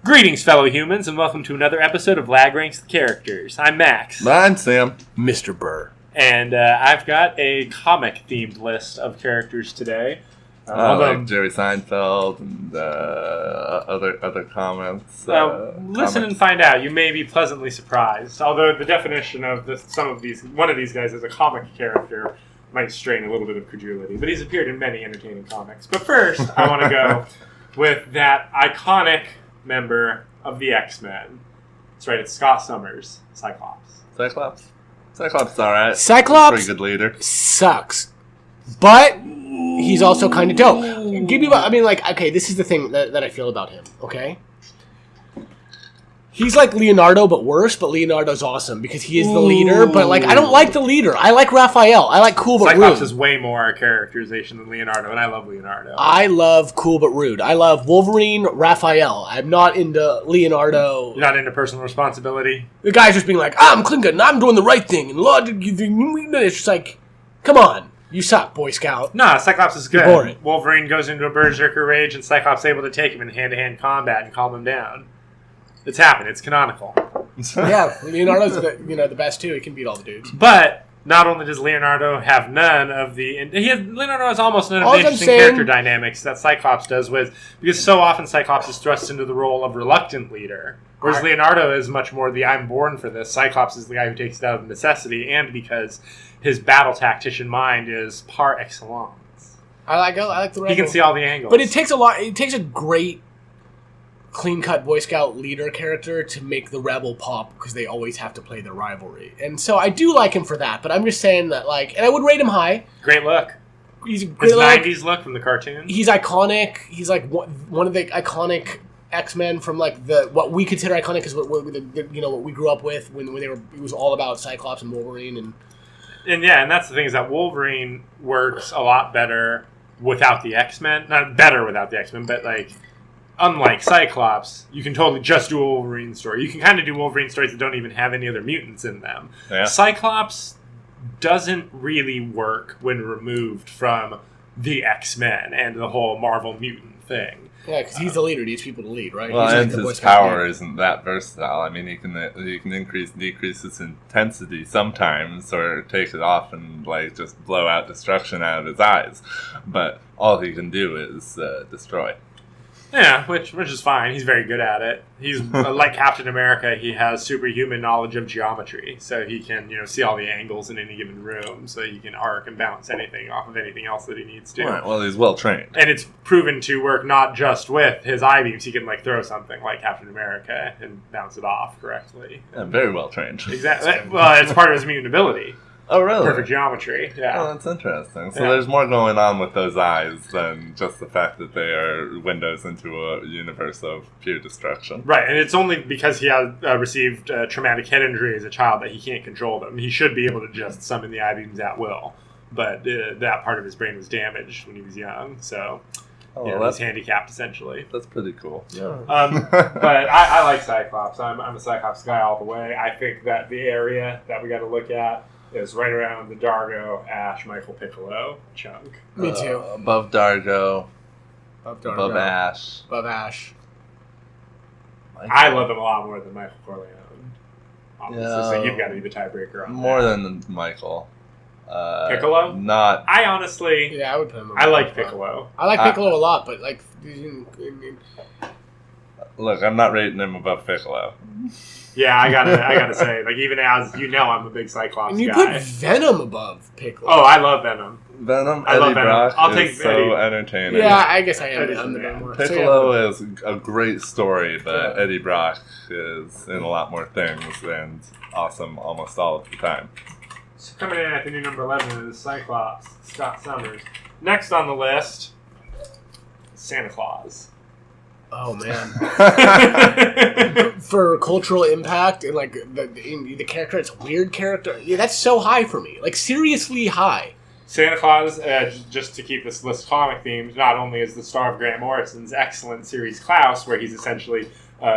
Greetings, fellow humans, and welcome to another episode of LAAG Ranks the Characters. I'm Max. I'm Sam. Mr. Burr. And I've got a comic-themed list of characters today. Like Jerry Seinfeld and other comments. Listen and find out. You may be pleasantly surprised. Although the definition of one of these guys as a comic character might strain a little bit of credulity. But he's appeared in many entertaining comics. But first, I want to go with that iconic member of the X-Men. That's right, it's Scott Summers, Cyclops. Cyclops is alright. Cyclops pretty good leader. Sucks. But he's also kind of dope. This is the thing that I feel about him, okay? He's like Leonardo, but worse, but Leonardo's awesome because he is the leader, but I don't like the leader. I like Raphael. I like Cool But Cyclops Rude. is way more characterization than Leonardo, and I love Leonardo. I love Cool But Rude. I love Wolverine, Raphael. I'm not into Leonardo. You're not into personal responsibility? The guy's just being like, I'm Klingon, and I'm doing the right thing, and it's just like, come on. You suck, Boy Scout. Nah, Cyclops is good. Boring. Wolverine goes into a berserker rage, and Cyclops is able to take him in hand-to-hand combat and calm him down. It's happened. It's canonical. Yeah, Leonardo's the best too. He can beat all the dudes. But not only does Leonardo have none of the... Leonardo has almost none of the interesting character dynamics that Cyclops does because so often Cyclops is thrust into the role of reluctant leader. Whereas Leonardo is much more the I'm born for this. Cyclops is the guy who takes it out of necessity and because his battle tactician mind is par excellence. I like the rebel. He can see all the angles. But it takes a great clean-cut Boy Scout leader character to make the rebel pop because they always have to play their rivalry. And so I do like him for that, but I'm just saying that, and I would rate him high. Great look. He's a great His look. 90s look from the cartoon. He's iconic. He's like one of the iconic X-Men from what we consider iconic is what we grew up with when it was all about Cyclops and Wolverine and that's the thing is that Wolverine works a lot better without the X-Men. Not better without the X-Men, but unlike Cyclops, you can totally just do a Wolverine story. You can kind of do Wolverine stories that don't even have any other mutants in them. Yeah. Cyclops doesn't really work when removed from the X-Men and the whole Marvel mutant thing. Yeah, because he's the leader. He needs people to lead, right? Well, and his power isn't that versatile. I mean, he can decrease its intensity sometimes, or take it off and just blow out destruction out of his eyes. But all he can do is destroy. Yeah, which is fine. He's very good at it. He's like Captain America. He has superhuman knowledge of geometry, so he can see all the angles in any given room, so he can arc and bounce anything off of anything else that he needs to. Right. Well, he's well trained, and it's proven to work not just with his eye beams. He can throw something like Captain America and bounce it off correctly. Yeah, very well trained. Exactly. Well, it's part of his mutant ability. Oh, really? Perfect geometry, yeah. Oh, that's interesting. So there's more going on with those eyes than just the fact that they are windows into a universe of pure destruction. Right, and it's only because he has received traumatic head injury as a child that he can't control them. He should be able to just summon the eye beams at will, but that part of his brain was damaged when he was young, so... he's handicapped, essentially. That's pretty cool. Yeah. But I like Cyclops. I'm a Cyclops guy all the way. I think that the area that we got to look at is right around the Dargo, Ash, Michael Piccolo chunk. Me too. Above Dargo. Above Ash. Above Ash. I love him a lot more than Michael Corleone. Obviously, yeah, so you've got to be the tiebreaker on more that. than Michael. Piccolo? Not. I honestly... Yeah, I would put him I like Piccolo. I like Piccolo a lot, but Look, I'm not rating him above Piccolo. Yeah, I gotta say, even as I'm a big Cyclops and you guy. put Venom above Piccolo. Oh, I love Venom. I love Venom. Brock I'll is take so Eddie. entertaining. Yeah, I guess I am. I'm the Venom. Piccolo is a great story, but Eddie Brock is in a lot more things and awesome almost all of the time. So coming in at the new number 11 is Cyclops, Scott Summers. Next on the list, Santa Claus. Oh man! For cultural impact and the character, it's a weird character. Yeah, that's so high for me. Seriously high. Santa Claus, just to keep this list comic themed, not only is the star of Grant Morrison's excellent series Klaus, where he's essentially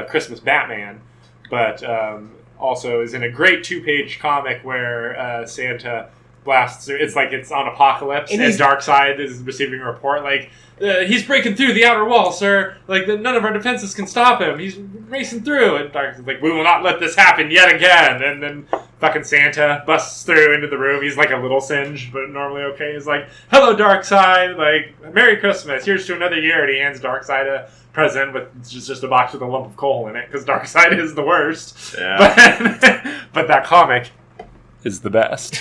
Christmas Batman, but also is in a great 2-page comic where Santa blasts through. It's like it's on Apocalypse, and Darkseid is receiving a report like, he's breaking through the outer wall, sir. Like, none of our defenses can stop him. He's racing through. And Darkseid's like, we will not let this happen yet again. And then fucking Santa busts through into the room. He's like a little singed, but normally okay. He's like, hello, Darkseid. Like, Merry Christmas. Here's to another year. And he hands Darkseid a present with just a box with a lump of coal in it, because Darkseid is the worst. Yeah. But that comic is the best.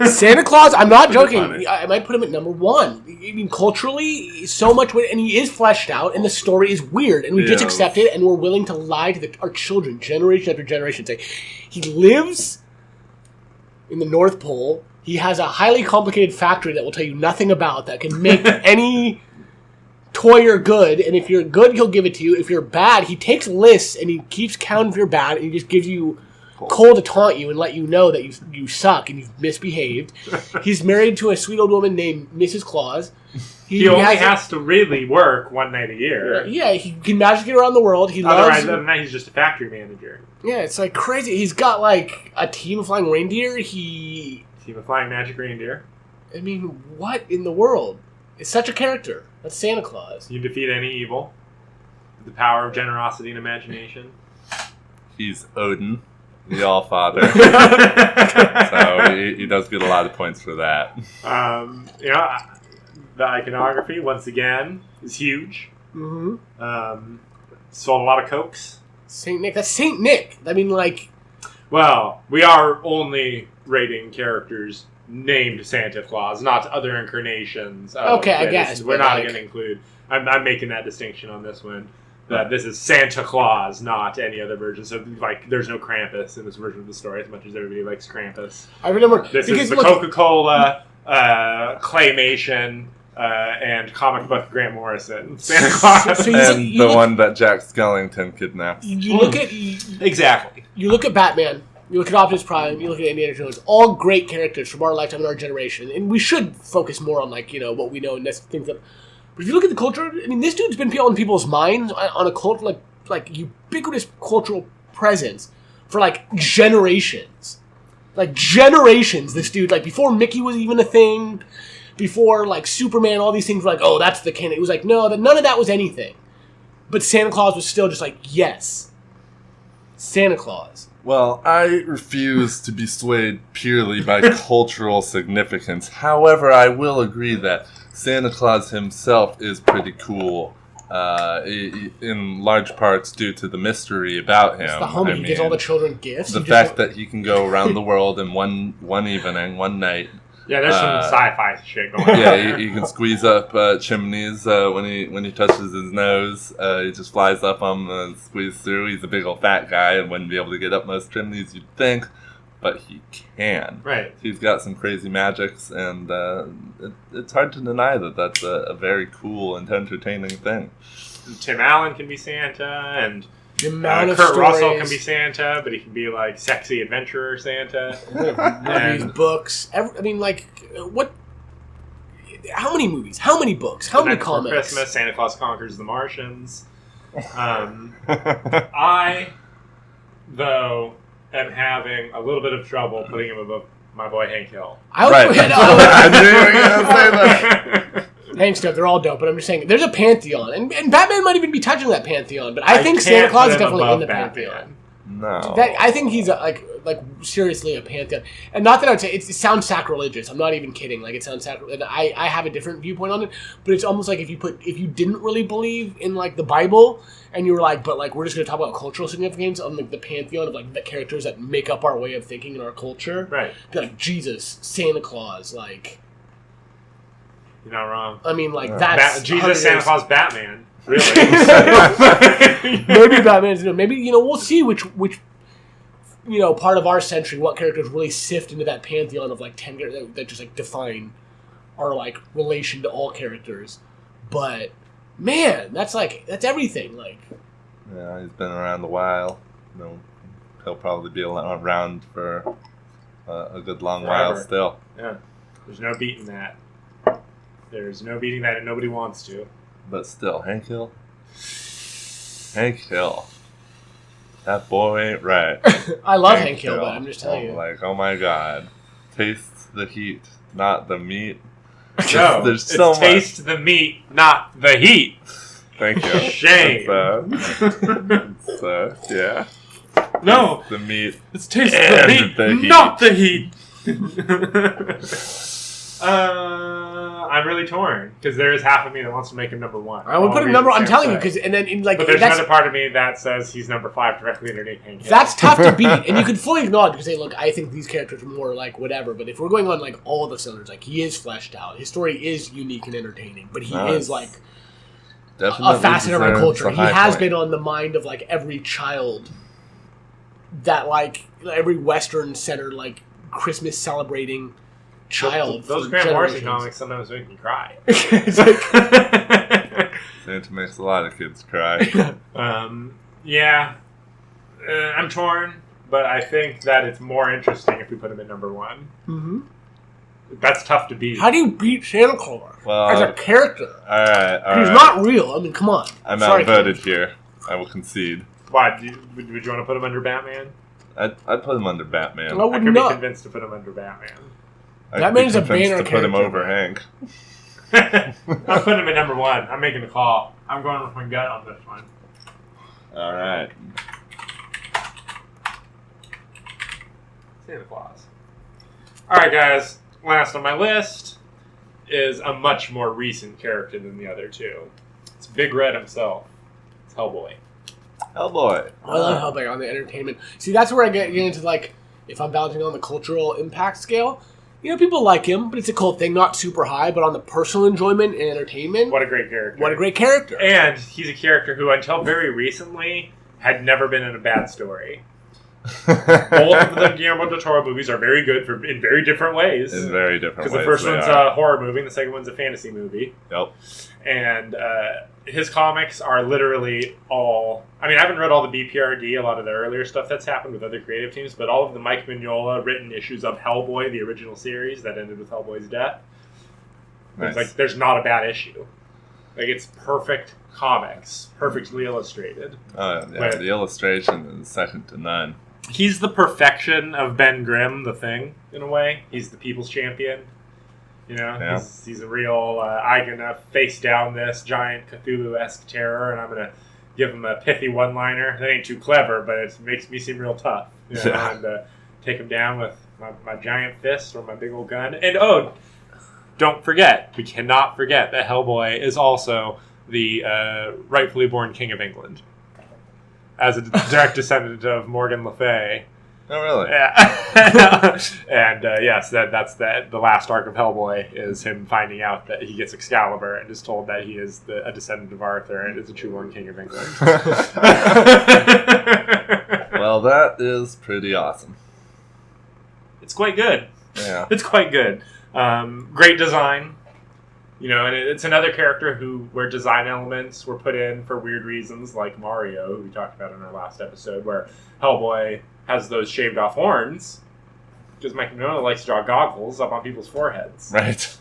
Santa Claus, I'm not joking. I might put him at number 1. I mean, culturally, so much, and he is fleshed out, and the story is weird, and we just accept it, and we're willing to lie to our children, generation after generation, say, he lives in the North Pole, he has a highly complicated factory that will tell you nothing about, that can make any toy or good, and if you're good, he'll give it to you. If you're bad, he takes lists, and he keeps counting if you're bad, and he just gives you coal to taunt you and let you know that you suck and you've misbehaved. He's married to a sweet old woman named Mrs. Claus. He only has to really work one night a year. Yeah, he can magically get around the world. Otherwise, other than that, he's just a factory manager. Yeah, it's like crazy. He's got like a team of flying reindeer. Team of flying magic reindeer. I mean, what in the world? It's such a character. That's Santa Claus. You defeat any evil with the power of generosity and imagination. He's Odin, the All-Father. So he does get a lot of points for that. The iconography, once again, is huge. Mm-hmm. Sold a lot of Cokes. Saint Nick. That's Saint Nick. I mean, like... Well, we are only rating characters named Santa Claus, not other incarnations. Okay, I guess. We're not going to include... I'm making that distinction on this one. That this is Santa Claus, not any other version. So, like, there's no Krampus in this version of the story, as much as everybody likes Krampus. I remember... This is the Coca-Cola claymation and comic book Grant Morrison. Santa Claus. And the one that Jack Skellington kidnaps. You look at... Exactly. You look at Batman, you look at Optimus Prime, you look at Indiana Jones, all great characters from our lifetime and our generation. And we should focus more on, like, what we know and things that... But if you look at the culture, I mean, this dude's been on people's minds on a cult, like ubiquitous cultural presence for, like, generations. Like, generations, this dude, like, before Mickey was even a thing, before, like, Superman, all these things were like, oh, that's the canon. It was like, no, none of that was anything. But Santa Claus was still just like, yes, Santa Claus. Well, I refuse to be swayed purely by cultural significance. However, I will agree that Santa Claus himself is pretty cool, in large parts due to the mystery about him. It's the homie. He gives all the children gifts. The fact that he can go around the world in one evening, one night. Yeah, there's some sci-fi shit going on. Yeah, he can squeeze up chimneys when he touches his nose. He just flies up them and squeezes through. He's a big old fat guy and wouldn't be able to get up most chimneys, you'd think. But he can. Right. He's got some crazy magics, and it's hard to deny that that's a very cool and entertaining thing. Tim Allen can be Santa, and the amount of Kurt stories. Russell can be Santa, but he can be like sexy adventurer Santa. Movies, books. I mean, like, what? How many movies? How many books? How many comics? For Christmas, Santa Claus Conquers the Martians. I, though, am having a little bit of trouble putting him above my boy Hank Hill. I knew you were going to say that. Hank stuff, they're all dope, but I'm just saying, there's a pantheon, and Batman might even be touching that pantheon, but I think Santa Claus is definitely in the pantheon. No. I think he's like seriously a pantheon, and not that I would say it sounds sacrilegious. I'm not even kidding. Like, it sounds sacrilegious. I have a different viewpoint on it, but it's almost like if you didn't really believe in, like, the Bible, and you were like, but, like, we're just going to talk about cultural significance on, like, the pantheon of, like, the characters that make up our way of thinking in our culture. Right. Be like Jesus, Santa Claus, like. You're not wrong. I mean, like, that's Jesus, Santa Claus, Batman. Really? Maybe Batman's. Maybe we'll see which part of our century, what characters really sift into that pantheon of, like, 10 characters that just, like, define our, like, relation to all characters. But man, that's everything. Like, yeah, he's been around a while. He'll probably be around for a good long while still. Yeah, there's no beating that. There's no beating that, and nobody wants to. But still, Hank Hill. That boy ain't right. I love Hank Hill, but I'm just telling you. Like, oh my God. taste the heat, not the meat. No, There's so it's much. taste the meat, not the heat. Thank you. Shame. Yeah. No, Taste the meat. it's taste And the heat, the heat. not the heat. I'm really torn because there is half of me that wants to make him number 1. I would put him number. I'm telling you, because and then But there's another part of me that says he's number 5 directly underneath Hank Hill. that's tough to beat, and you can fully acknowledge because say, look, I think these characters are more like whatever. But if we're going on like all the cylinders, like he is fleshed out, his story is unique and entertaining, but he is like Definitely a facet of our deserves culture. a He high has point. been on the mind of like every child that like every Western centered like Christmas celebrating child. Those for Grant Morrison generations. comics sometimes make me cry. It's like, Santa makes a lot of kids cry. Yeah, I'm torn, but I think that it's more interesting if we put him at number 1. mm-hmm. That's tough to beat. How do you beat Santa Claus Well, as a character? All right. He's not real. I mean, come on. I'm Sorry, outvoted here. I will concede. Why? Would you want to put him under Batman? I'd put him under Batman. I I would could be not. convinced to put him under Batman. I'd Batman be is a convinced banner to put him character. over Hank. I'm putting him at number 1. I'm making the call. I'm going with my gut on this one. All right. Santa Claus. All right, guys. Last on my list is a much more recent character than the other two. It's Big Red himself. It's Hellboy. Hellboy. I love Hellboy on the entertainment. See, that's where I get into like, if I'm balancing on the cultural impact scale, you know, people like him, but it's a cult thing, not super high, but on the personal enjoyment and entertainment, What a great character. what a great character. And he's a character who, until very recently, had never been in a bad story. Both of the Guillermo del Toro movies are very good in very different ways. In very different Because ways. the first they one's are. a horror movie and the second one's a fantasy movie. Yep. And his comics are literally all... I mean, I haven't read all the BPRD, a lot of the earlier stuff that's happened with other creative teams, but all of the Mike Mignola written issues of Hellboy, the original series that ended with Hellboy's death. Nice. It's like, there's not a bad issue. Like, it's perfect comics, perfectly illustrated. Oh, yeah. Wait. The illustration is second to none. He's the perfection of Ben Grimm, the Thing, in a way. He's the people's champion. You know, Yeah. he's a real, I'm going to face down this giant Cthulhu-esque terror, and I'm going to give him a pithy one-liner. That ain't too clever, but it makes me seem real tough. You know, Yeah. and take him down with my giant fist or my big old gun. And, oh, don't forget, we cannot forget that Hellboy is also the rightfully born King of England. As a direct descendant of Morgan Le Fay. Oh, really? Yeah. And yes, that's the last arc of Hellboy is him finding out that he gets Excalibur and is told that he is a descendant of Arthur and is a true-born king of England. Well, that is pretty awesome. It's quite good. Yeah. It's quite good. Great design. You know, and it's another character where design elements were put in for weird reasons, like Mario, who we talked about in our last episode, where Hellboy has those shaved off horns because Mike Mignola likes to draw goggles up on people's foreheads. Right.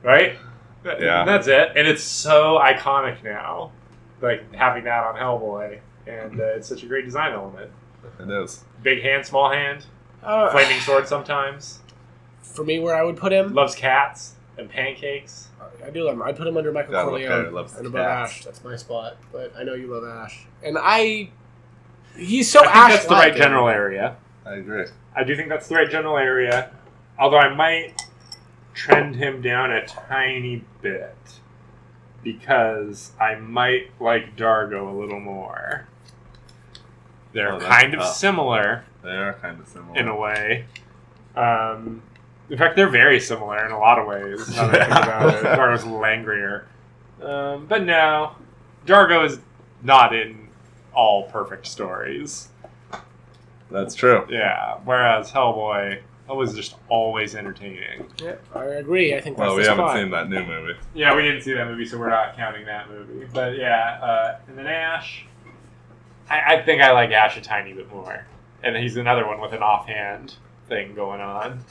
Right? Yeah. That's it. And it's so iconic now, like having that on Hellboy. And it's such a great design element. It is. Big hand, small hand, flaming sword sometimes. For me, where I would put him, Loves cats and pancakes. I do love him. I'd put him under Michael Gotta love Corleone Perry loves and the above cats. Ash. That's my spot. But I know you love Ash, and he's so I think Ash. that's the right general area. I agree. I do think that's the right general area. Although I might trend him down a tiny bit. Because I might like Dargo a little more. They're Oh, that's kind of tough. similar They are kind of similar. in a way. In fact, they're very similar in a lot of ways. Now that I think about it. Dargo's a little angrier. But no, Dargo is not in all perfect stories. That's true. Yeah, whereas Hellboy was just always entertaining. Yeah, I agree. I think that's Well, we the haven't spot. seen that new movie. Yeah, we didn't see that movie, so we're not counting that movie. But yeah, and then Ash, I think I like Ash a tiny bit more. And he's another one with an offhand thing going on.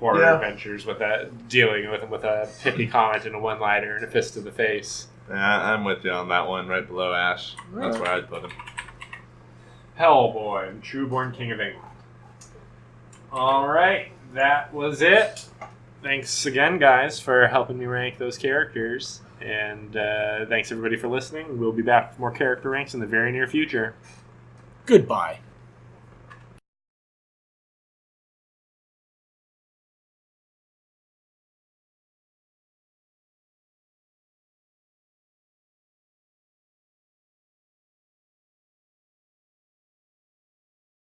Horror Yeah. adventures with dealing with a pithy comment and a one-liner and a fist to the face. Yeah, I'm with you on that one, right below Ash. That's Right. where I'd put him. Hellboy, true-born king of England. All right, that was it. Thanks again, guys, for helping me rank those characters. And thanks, everybody, for listening. We'll be back with more character ranks in the very near future. Goodbye.